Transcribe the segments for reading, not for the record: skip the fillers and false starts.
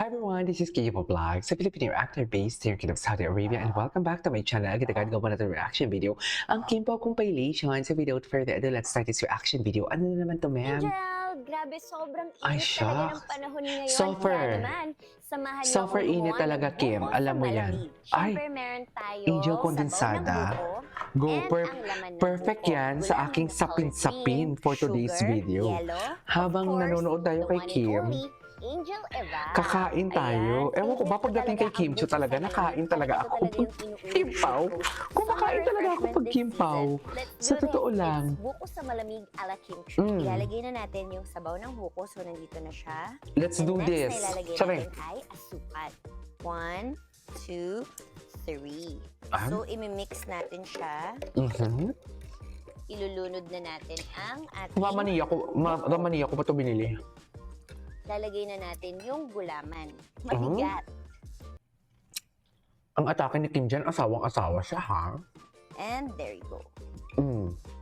Hi everyone, this is Kiyo Vlog, sa Filipino actor based here in Saudi Arabia, and welcome back to my channel. Agad-agad gawa natin reaction video. Ang Kimpo compilation. So without further ado, let's start this reaction video. Ano na naman to, ma'am? Angel, grabe sobrang Ay, init siya. talaga ng panahon ngayon. Super. Kaya naman, samahan niyo Super akong init gumawa talaga, ng Kim. buko Alam sa mo yan. malamig. Ay, Siyempre, meron tayo Angel sabaw kondensada. ng buko. Go, And ang laman ng perfect buko. yan sa Gulaman aking na colored sapin-sapin green, for today's sugar, video. Yellow, Habang of course, nanonood tayo the kay one and Kim, only Angel Eva. kakain tayo. Ayan, Ewan ko ba, favorite pagdating talaga kay Kim ang Chiu buko talaga, sa nakain malamig. talaga Ito ako talaga pag yung inuulit Kimpaw. ko. Kumakain Summer talaga ako refreshment pag this Kimpaw. season. Let's Sa do totoo this. lang. It's buko sa malamig ala Kim Chiu. Mm. Ilalagay na natin yung sabaw ng buko. So, nandito na siya. Let's And do next this. na ilalagay Sabi. natin ay asukal. 1, 2, 3. Ah? So, imimix natin siya. Ilulunod na natin ang ating... Mamani ako pa ito binili. Lalagay na natin yung gulaman. Mabigat. Ang atake ni Kim dyan, asawang-asawa siya, ha? And there you go.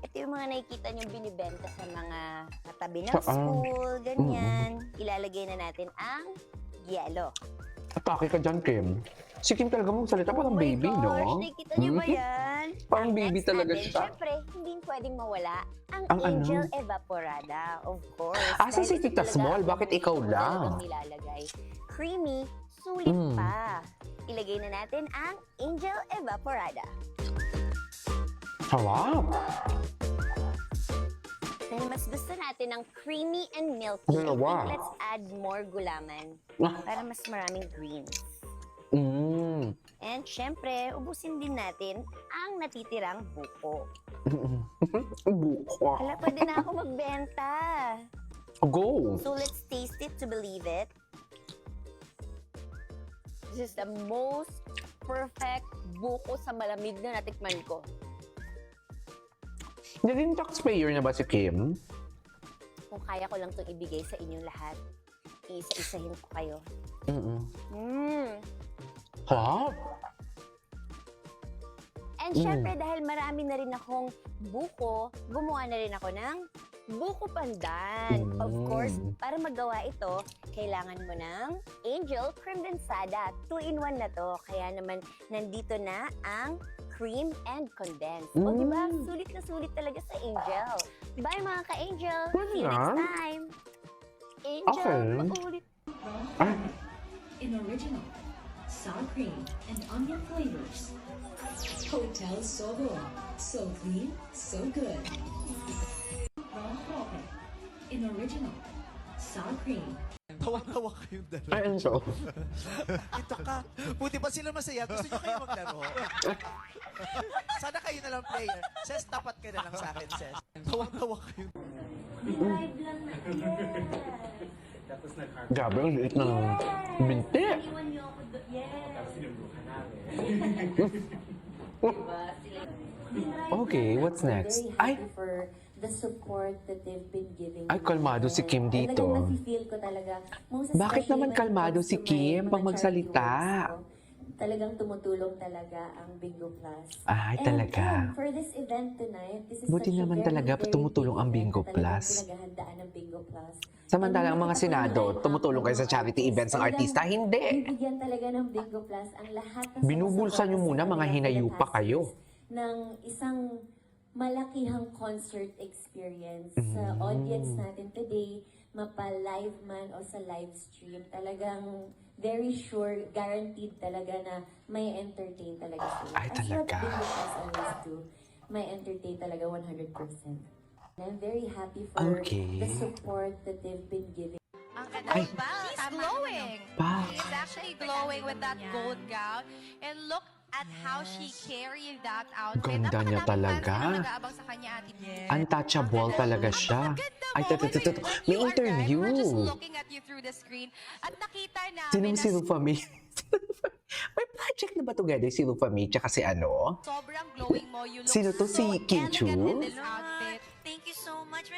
Ito yung mga nakikita nyo binibenta sa mga katabi ng school, ganyan. Ilalagay na natin ang yelo. Atake ka dyan, Kim. Si Kim talaga mong salita parang baby, Oh my gosh, no? nakikita nyo ba yan? Parang Ang baby next talaga natin, siya. syempre, hindi pwedeng mawala ang Ang ano? Angel Evaporada, of course. Asa si Dahil ito Tita talaga Small? ang Bakit ikaw paborito ko lang? talagang nilalagay. Creamy, sulit pa. Ilagay na natin ang Angel Evaporada. Sarap! Dahil mas gusto natin ng creamy and milky, I Dalawa. think let's add more gulaman para mas maraming greens. And syempre, ubusin din natin ang natitirang buko. Buko. Hala, pwede na ako magbenta. Go! So let's taste it to believe it. This is the most perfect buko sa malamig na natikman ko. Naging taxpayer na ba si Kim? Kung kaya ko lang itong ibigay sa inyong lahat, iisa-isahin ko kayo. Sarap! And syempre, dahil marami na rin akong buko, gumawa na rin ako ng buko pandan. Of course, para magawa ito, kailangan mo ng Angel Condensada. 2-in-1 na to. Kaya naman, nandito na ang cream and condensed. O diba, sulit na sulit talaga sa Angel. Bye mga ka-Angel! See you next time! Angel, maulit. In original, sour cream and onion flavors. Hotel Sogo, so clean, so good. Ron Prope, in original, sour cream. Tawa-tawa kayong dalawa. Ay, Enzo. Ito ka. Buti pa sila masaya. Gusto nyo kayo maglaro. Sana kayo na lang player. Ses, tapat ka na lang sa akin, Ses. Tawa-tawa kayong... Live lang na Grabe, ang liit ng binti. Iwan niyo ako doon. Yes. Diba? Okay, what's next? Ay, For the support that they've been giving. Ay, kalmado si Kim dito. Talagang nafe-feel ko talaga. Most Bakit especially naman when it kalmado comes si to my Kim pag mga magsalita? charity works, no? Talagang tumutulong talaga ang Bingo Plus. Ay, And talaga. Kim, for this event tonight, this is Buti such a naman very, talaga very tumutulong big ang Bingo event na talagang Plus. pinaghahandaan ng Bingo Plus. Samantalang And mga nakita ko senado, yung tumutulong kayo sa charity artist. events ng artista. Talagang Hindi. Bibigyan talaga ng Bingo Plus ang lahat ng Binubulsa nyo muna, mga hinayupa kayo. ng isang malakihang concert experience sa audience natin today, mapa-live man o sa live stream. Talagang very sure, guaranteed talaga na may entertain talaga sila. Ay, As what talaga. Bingo Plus always do, may entertain talaga 100%. And I'm very happy for Okay. the support that they've been giving. Ang Ay. ganda ba? He's glowing. Pa. He's actually glowing with that gold gown. And look at how she carried that outfit. Ganda niya Napakadaming talaga. fans na nag-aabang sa kanya, Ate Pia. Untouchable talaga siya. Ay, may interview. We're just looking at you through the screen. At nakita namin Sino na si Lufa May? May project na ba together si Lufa May tsaka si ano? sobrang glowing mo. You look Sino to? so Si Kim elegant Chiu? in this outfit. Thank you so much.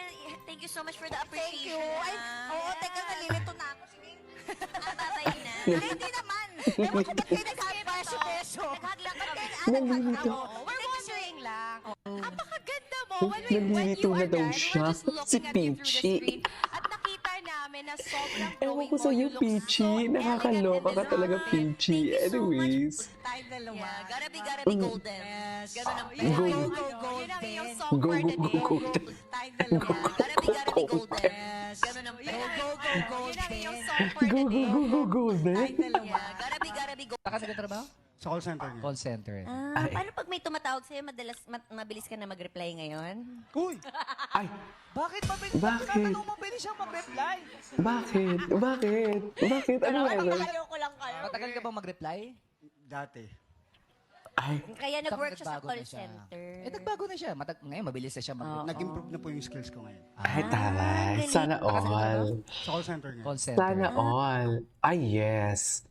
Thank you so much for the Thank appreciation. you. Ay, oo, teka, nalilito na ako. Sige. Tatay na. Hindi naman. Ewan ko ba't kayo nagsapeso-peso? Naghaglang ka kami. Nalilito. We're wondering lang. Napakaganda mo. Nalilito When na you daw are siya. there, we're just Si looking at you through the Peachy. screen. At nakita namin na sobrang Ewan glowing ko sa'yo, you look Peachy. so Nakakaloka elegant ka and talaga, deserving. Peachy. Thank you so Anyways. Tayong dalawa. Yeah, Gotta be golden. Ganun ang Yun ang Go. iyong, Go, yun ang iyong golden. song Go, for go, the go, day. go. Tayong dalawa. Gotta be golden. Ganun ang Yun ang- Yun ang iyong golden. song for Go, the go, day. go, go, golden. Tayong dalawa. Gotta be golden. Saan ka nagtatrabaho? Sa call center niya. Call center. Ah, Ay. paano pag may tumatawag sa'yo, mabilis ka na mag-reply ngayon? Uy! Ay, Bakit? Bakit? Tatanong mo, pwede siyang mag-reply. bakit? Bakit? Bakit? Ano meron? Ayoko lang kayo. Matagal ka bang mag-reply? Dati. Ay, Kaya nag-work siya sa Nagbago call na siya. center. Nagbago na siya. Ngayon, mabilis na siya mag-reply. Nag-improve na po yung skills ko ngayon. ay taray. Sana all. Sa call center niya. Call center. Sana all. Ay, yes.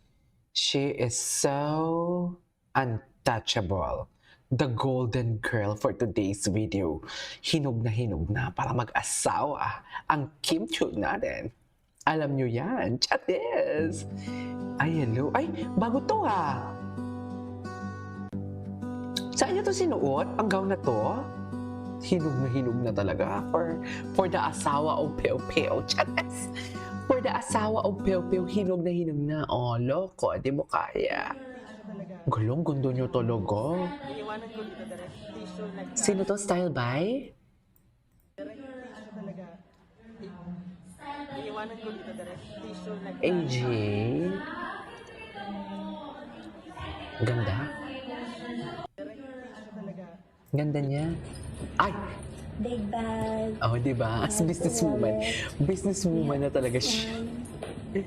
She is so untouchable. The golden girl for today's video. Hinog na para mag-asawa ang Kim Chu natin. Alam nyo yan. Chatis! Ay, hello. Ay, bago to ha. Saan niyo to sinuot? Ang gown na to? Hinog na talaga. For the asawa o peo-peo. Chatis! For the asawa o peo-peo, hinog na. Oh, loko. Di mo kaya. Gulong, gundo nyo talaga. Sino to? Style by? AJ. Ganda. Ganda niya. Ay! Big bag. Oh, di ba? As businesswoman. Businesswoman na talaga siya.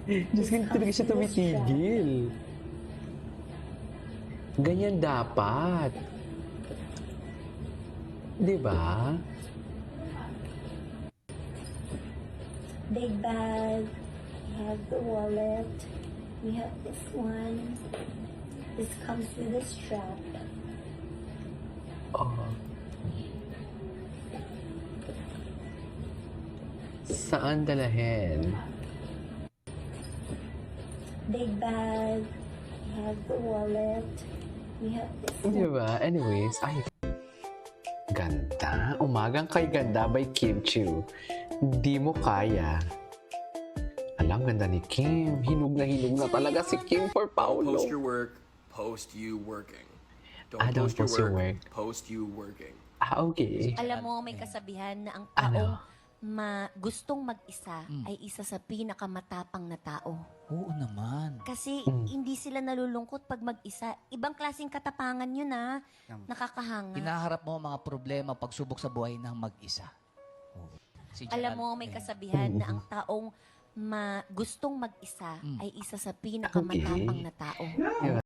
Diyos ko, hindi talaga siya tumitigil. Ganyan dapat. Di ba? Big bag. We have the wallet. We have this one. This comes with a strap. Oh. Saan dalahin? Big bag. We have the wallet. We have this Di ba? Anyways, ay. Ganda. Umagang kay ganda by Kim Chu. Di mo kaya. Alam, ganda ni Kim. Hinog na talaga si Kim for Paulo. Post your work, post you working. Don't post your work. Post you working. Ah, okay. Alam mo, may kasabihan na ang Ano? taong gustong mag-isa ay isa sa pinakamatapang na tao. Oo naman. Kasi hindi sila nalulungkot pag mag-isa. Ibang klaseng katapangan yun ha. Nakakahanga. Hinaharap mo ang mga problema, pagsubok sa buhay ng mag-isa. Oo. Si Alam Gerald, mo, may ayan. kasabihan na ang taong gustong mag-isa ay isa sa pinakamatapang na tao.